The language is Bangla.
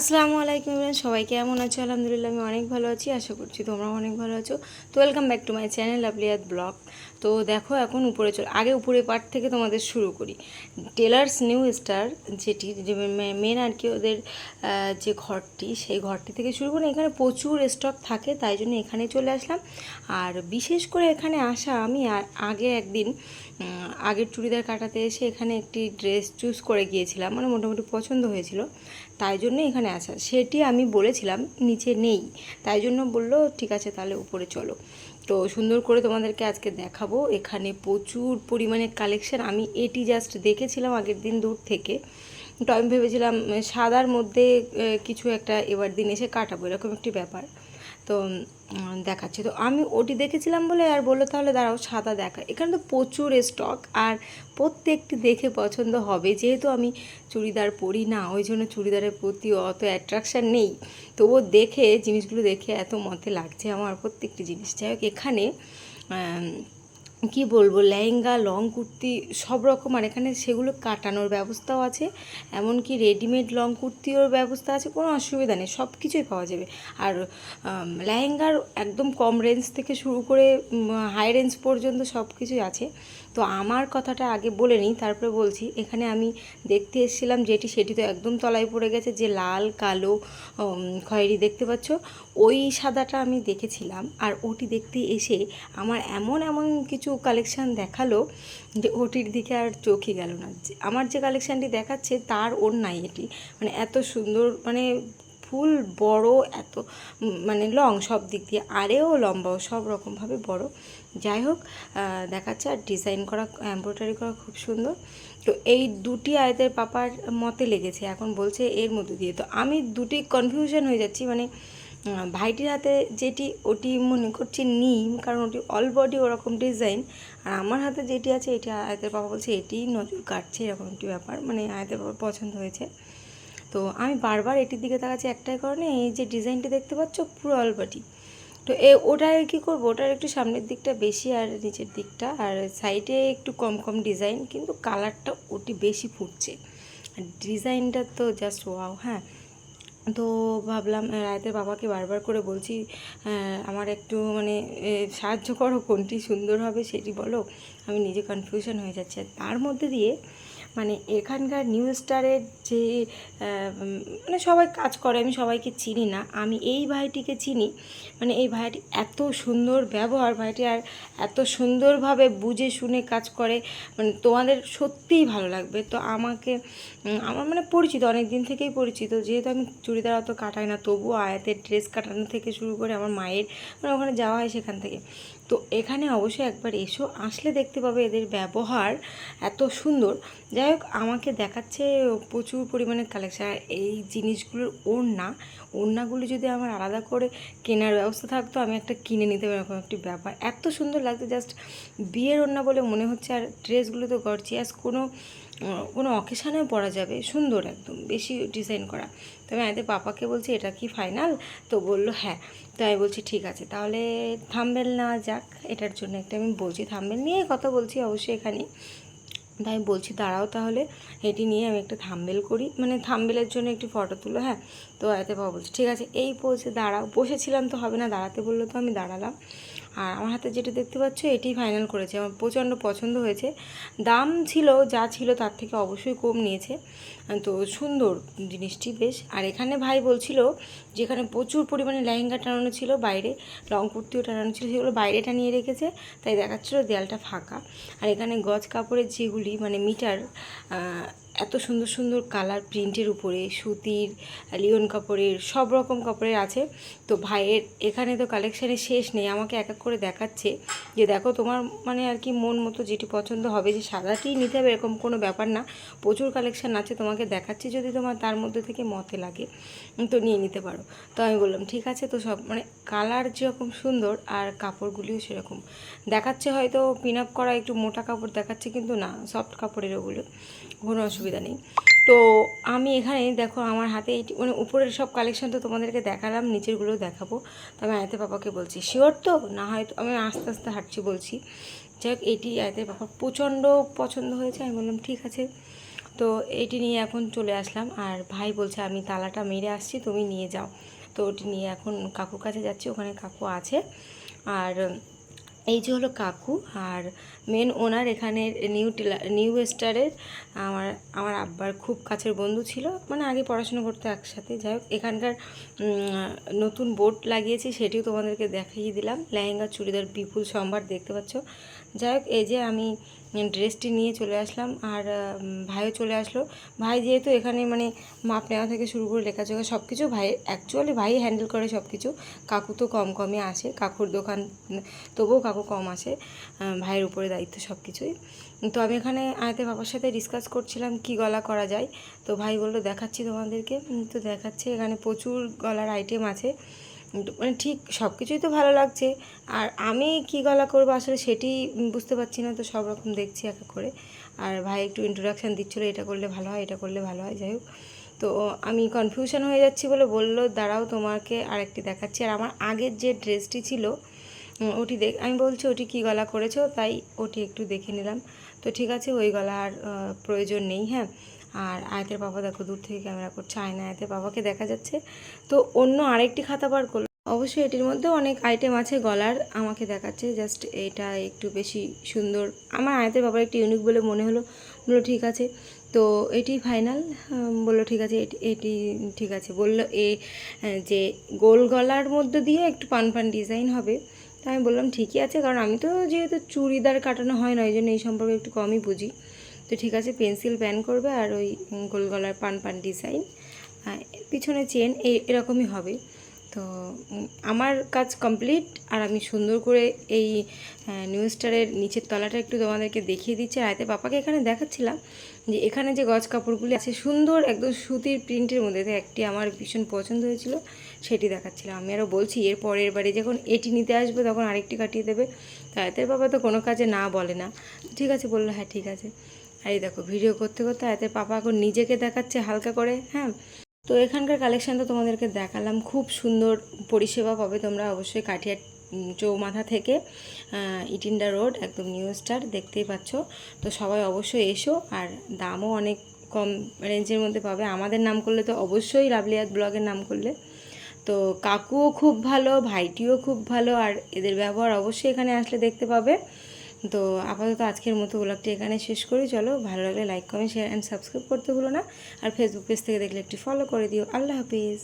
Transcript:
আসসালামু আলাইকুম এভরিওয়ান, সবাই কেমন আছো? আলহামদুলিল্লাহ আমি অনেক ভালো আছি, আশা করছি তোমরাও অনেক ভালো আছো। তো welcome back to my channel লাভলিয়াত ব্লগ। তো দেখো এখন উপরে আগে উপরে পার্ট থেকে তোমাদের শুরু করি। টেলার্স নিউ স্টার যেটি যে মেন আর কি ওদের যে ঘরটি, সেই ঘরটি থেকে শুরু করি। এখানে প্রচুর স্টক থাকে, তাই জন্য এখানে চলে আসলাম। আর বিশেষ করে এখানে আসা আমি আগে একদিন আগের চুড়িদার কাটাতে এসে এখানে একটি ড্রেস চুজ করে গিয়েছিলাম, মানে মোটামুটি পছন্দ হয়েছিল, তাই জন্য এখানে আসা। সেটি আমি বলেছিলাম নিচে নেই, তাই জন্য বললো ঠিক আছে তাহলে উপরে চলো। তো সুন্দর করে তোমাদেরকে আজকে দেখাবো। এখানে প্রচুর পরিমাণে কালেকশান। আমি এটি জাস্ট দেখেছিলাম আগের দিন দূর থেকে, তো আমি ভেবেছিলাম সাদার মধ্যে কিছু একটা এবার দিন এসে কাটাবো, এরকম একটি ব্যাপার। তো দেখাচ্ছে, তো আমি ওটি দেখেছিলাম বলে আর বললো তাহলে দাঁড়াও সাদা দেখা। এখানে তো প্রচুর স্টক, আর প্রত্যেকটি দেখে পছন্দ হবে। যেহেতু আমি চুড়িদার পরি না, ওই জন্য চুড়িদারের প্রতি অত অ্যাট্রাকশান নেই, তবুও দেখে জিনিসগুলো দেখে এত মতে লাগছে আমার প্রত্যেকটি জিনিস। যাই হোক, এখানে কি বলবো, লেহেঙ্গা, লং কুর্তি সব রকম, আর এখানে সেগুলো কাটানোর ব্যবস্থাও আছে, এমনকি রেডিমেড লং কুর্তিওর ব্যবস্থা আছে, কোনো অসুবিধা নেই, সব কিছুই পাওয়া যাবে। আর লেহেঙ্গার একদম কম রেঞ্জ থেকে শুরু করে হাই রেঞ্জ পর্যন্ত সব কিছুই আছে। তো আমার কথাটা আগে বলে নিই, তারপরে বলছি। এখানে আমি দেখতে এসেছিলাম যেটি, সেটি তো একদম তলায় পড়ে গেছে, যে লাল কালো খয়েরি দেখতে পাচ্ছ, ওই সাদাটা আমি দেখেছিলাম। আর ওটি দেখতে এসে আমার এমন এমন কিছু কালেকশান দেখালো যে ওটির দিকে আর চোখই গেল না। আমার যে কালেকশানটি দেখাচ্ছে তার ওর নাই এটি, মানে এত সুন্দর, মানে ফুল বড়, এত মানে লং সব দিক দিয়ে, আরেও লম্বাও, সব রকমভাবে বড়। যাই হোক, দেখাচ্ছে। আর ডিজাইন করা, এমব্রয়ডারি করা খুব সুন্দর। তো এই দুটি আয়তের পাপার মতে লেগেছে, এখন বলছে এর মধ্যে দিয়ে। তো আমি দুটি কনফিউশন হয়ে যাচ্ছি, মানে ভাইটির হাতে যেটি ওটি মনে করছি নিম, কারণ ওটি অল বডি ওরকম ডিজাইন। আর আমার হাতে যেটি আছে এটি আয়তের পাপা বলছে এটিই নজর কাটছে, এরকম একটি ব্যাপার, মানে আয়তের পাপা পছন্দ হয়েছে। তো আমি বারবার এটির দিকে তাকাচ্ছি একটাই কারণে, এই যে ডিজাইনটি দেখতে পাচ্ছ পুরো অল বডি। তো ওটার কী করবো, ওটার একটু সামনের দিকটা বেশি আর নিচের দিকটা আর সাইডে একটু কম কম ডিজাইন, কিন্তু কালারটা ওটি বেশি ফুটছে, আর ডিজাইনটা তো জাস্ট ওয়াও। হ্যাঁ, তো ভাবলাম রায়তের বাবাকে বারবার করে বলছি আমার একটু মানে সাহায্য করো, কোনটি সুন্দর হবে সেটি বলো, আমি নিজে কনফিউশন হয়ে যাচ্ছি। আর তার মধ্যে দিয়ে মানে এখানকার নিউ স্টারের যে মানে সবাই কাজ করে, আমি সবাইকে চিনি না, আমি এই ভাইটিকে চিনি। মানে এই ভাইটি এত সুন্দর ব্যবহার, ভাইটি আর এত সুন্দরভাবে বুঝে শুনে কাজ করে, মানে তোমাদের সত্যিই ভালো লাগবে। তো আমার মানে পরিচিত, অনেক দিন থেকেই পরিচিত, যেহেতু আমি চুড়িদার অত কাটাই না, তবুও আয়াতের ড্রেস কাটানো থেকে শুরু করে আমার মায়ের মানে ওখানে যাওয়া হয় সেখান থেকে। তো এখানে অবশ্যই একবার এসো, আসলে দেখতে পাবে এদের ব্যবহার এত সুন্দর। যাই হোক, আমাকে দেখাচ্ছে প্রচুর পরিমাণে কালেকশন। আর এই জিনিসগুলোর ওড়নাগুলো যদি আমার আলাদা করে কেনার ব্যবস্থা থাকতো, আমি একটা কিনে নিতে পারি, এরকম একটি ব্যাপার। এত সুন্দর লাগতো, জাস্ট বিয়ের ওড়না বলে মনে হচ্ছে। আর ড্রেসগুলো তো গর্জিয়াস, কোনো কোনো অকেশানেও পরা যাবে, সুন্দর একদম, বেশি ডিজাইন করা। তো আমি এদের পাপাকে বলছি এটা কি ফাইনাল? তো বললো হ্যাঁ। তো আমি বলছি ঠিক আছে, তাহলে থাম্বনেল নেওয়া যাক। এটার জন্য একটা আমি বলছি, থাম্বনেল নিয়ে কথা বলছি অবশ্যই এখানে। তাই আমি বলছি দাঁড়াও তাহলে এটি নিয়ে আমি একটা থাম্বনেল করি, মানে থাম্বনেলের জন্য একটি ফটো তুলো। হ্যাঁ, তো এতে বাবা বলছি ঠিক আছে, এই বলছে দাঁড়াও, বসেছিলাম তো হবে না, দাঁড়াতে বললো তো আমি দাঁড়ালাম। আর আমার হাতে যেটা দেখতে পাচ্ছ এটি ফাইনাল করেছে, আমার প্রচণ্ড পছন্দ হয়েছে। দাম ছিল যা ছিল তার থেকে অবশ্যই কম নিয়েছে, তো সুন্দর জিনিসটি বেশ। আর এখানে ভাই বলছিল যেখানে প্রচুর পরিমাণে লেহেঙ্গা টানানো ছিল, বাইরে লং কুর্তিও টানানো ছিল, সেগুলো বাইরে টানিয়ে রেখেছে, তাই দেখাচ্ছিলো দেয়ালটা ফাঁকা। আর এখানে গজ কাপড়ের যেগুলি মানে মিটার, এত সুন্দর সুন্দর কালার প্রিন্টের উপরে, সুতির, লিওন কাপড়ের, সব রকম কাপড়ের আছে। তো ভাইয়ের এখানে তো কালেকশানের শেষ নেই, আমাকে এক এক করে দেখাচ্ছে যে দেখো তোমার মানে আর কি মন মতো যেটি পছন্দ হবে, যে সাদাটিই নিতে হবে এরকম কোনো ব্যাপার না, প্রচুর কালেকশান আছে, তোমাকে দেখাচ্ছি, যদি তোমার তার মধ্যে থেকে মতে লাগে তো নিয়ে নিতে পারো। তো আমি বললাম ঠিক আছে। তো সব মানে কালার যেরকম সুন্দর আর কাপড়গুলিও সেরকম দেখাচ্ছে, হয়তো পিন আপ করা একটু মোটা কাপড় দেখাচ্ছে, কিন্তু না, সফট কাপড়ের ওগুলো, কোনো অসুবিধা নেই। তো আমি এখানে দেখো আমার হাতে এইটি মানে উপরের সব কালেকশন তো তোমাদেরকে দেখালাম, নিচেরগুলোও দেখাবো। তো আমি আয়তে পাপাকে বলছি শিওর তো, না হয়তো আমি আস্তে আস্তে হাঁটছি বলছি। যাই হোক, এটি আয়তের পাপা প্রচণ্ড পছন্দ হয়েছে, আমি বললাম ঠিক আছে। তো এটি নিয়ে এখন চলে আসলাম, আর ভাই বলছে আমি তালাটা মেরে আসছি, তুমি নিয়ে যাও। তো ওটি নিয়ে এখন কাকুর কাছে যাচ্ছি, ওখানে কাকু আছে। আর এই যে হলো কাকু, আর মেন ওনার এখানে নিউ স্টারের আমার আমার আব্বার খুব কাছের বন্ধু ছিল, মানে আগে পড়াশোনা করতে একসাথে। যাই হোক, এখানকার নতুন বোর্ড লাগিয়েছি, সেটিও তোমাদেরকে দেখিয়ে দিলাম। লেহেঙ্গা চুড়িদার বিপুল সম্ভার দেখতে পাচ্ছ। যাই হোক, এই যে আমি ড্রেসটি নিয়ে চলে আসলাম, আর ভাইও চলে আসলো। ভাই যেহেতু এখানে মানে মাপ নেওয়া থেকে শুরু করে লেখাজোখা সব কিছু ভাই, অ্যাকচুয়ালি ভাই হ্যান্ডেল করে সব কিছু। কাকু তো কম কমই আসে, কাকুর দোকান, তবুও কাকু কম আসে, ভাইয়ের উপরে দায়িত্ব সব কিছুই। তো আমি এখানে আয়তের বাবার সাথে ডিসকাস করছিলাম কি গলা করা যায়। তো ভাই বললো দেখাচ্ছি তোমাদেরকে। তো দেখাচ্ছে, এখানে প্রচুর গলার আইটেম আছে, মানে ঠিক সব কিছুই তো ভালো লাগছে। আর আমি কি গলা করবো আসলে সেটি বুঝতে পারছি না, তো সব রকম দেখছি এক এক করে। আর ভাই একটু ইন্ট্রোডাকশান দিচ্ছিলো, এটা করলে ভালো হয়, এটা করলে ভালো হয়। যাই হোক, তো আমি কনফিউশন হয়ে যাচ্ছি বলে বললো দাঁড়াও তোমাকে আরেকটি দেখাচ্ছি। আর আমার আগের যে ড্রেসটি ছিল ওটি আমি বলছি ওটি কী গলা করেছো, তাই ওটি একটু দেখে নিলাম। তো ঠিক আছে, ওই গলা আর প্রয়োজন নেই। হ্যাঁ, আর আয়তের বাবা দেখো দূর থেকে ক্যামেরা করছে, আয়না আয়তের বাবাকে দেখা যাচ্ছে। তো অন্য আরেকটি খাতা বার করলো, অবশ্যই এটির মধ্যে অনেক আইটেম আছে গলার, আমাকে দেখাচ্ছে জাস্ট এটা একটু বেশি সুন্দর, আমার আয়তের বাবার একটু ইউনিক বলে মনে হলো। বললো ঠিক আছে, তো এটি ফাইনাল। বললো ঠিক আছে, এটি ঠিক আছে। বললো যে গোল গলার মধ্যে দিয়ে একটু পান পান ডিজাইন হবে। তো আমি বললাম ঠিকই আছে, কারণ আমি তো যেহেতু চুড়িদার কাটানো হয় না, ওই জন্য এই সম্পর্কে একটু কমই বুঝি। তো ঠিক আছে, পেন্সিল প্যান করবে আর ওই গোল গলার পান পান ডিজাইন, পিছনে চেন এরকমই হবে। তো আমার কাজ কমপ্লিট, আর আমি সুন্দর করে এই নিউ স্টারের নিচের তলাটা একটু তোমাদেরকে দেখিয়ে দিচ্ছি। রাতে পাপাকে এখানে দেখাচ্ছিলাম যে এখানে যে গজ কাপড়গুলি আছে সুন্দর একদম সুতির প্রিন্টের মধ্যে, একটি আমার ভীষণ পছন্দ হয়েছিল, সেটি দেখাচ্ছিলাম। আমি আরও বলছি এর পরের বারে যখন এটি নিতে আসবে তখন আরেকটি কাটিয়ে দেবে। রাতের বাবা তো কোনো কাজে না বলে না, ঠিক আছে বললো, হ্যাঁ ঠিক আছে। আর এই দেখো ভিডিও করতে করতে রাতের পাপা এখন নিজেকে দেখাচ্ছে হালকা করে। হ্যাঁ, তো এখানকার কালেকশান তো তোমাদেরকে দেখালাম, খুব সুন্দর পরিষেবা পাবে তোমরা অবশ্যই কাঠিয়ার চৌমাথা থেকে ইটিন্ডা রোড, একদম নিউ স্টার দেখতেই পাচ্ছ। তো সবাই অবশ্যই এসো, আর দামও অনেক কম রেঞ্জের মধ্যে পাবে। আমাদের নাম করলে তো অবশ্যই লাভলিয়াত ব্লগের নাম করলে। তো কাকুও খুব ভালো, ভাইটিও খুব ভালো, আর এদের ব্যবহার অবশ্যই এখানে আসলে দেখতে পাবে। তো আপাতত আজকের মতো ব্লগটি এখানে শেষ করি। চলো, ভালো লাগলে like comment share and subscribe করতে ভুলো না। আর ফেসবুক পেজ থেকে দেখলে একটি ফলো করে দিও। আল্লাহ হাফিজ।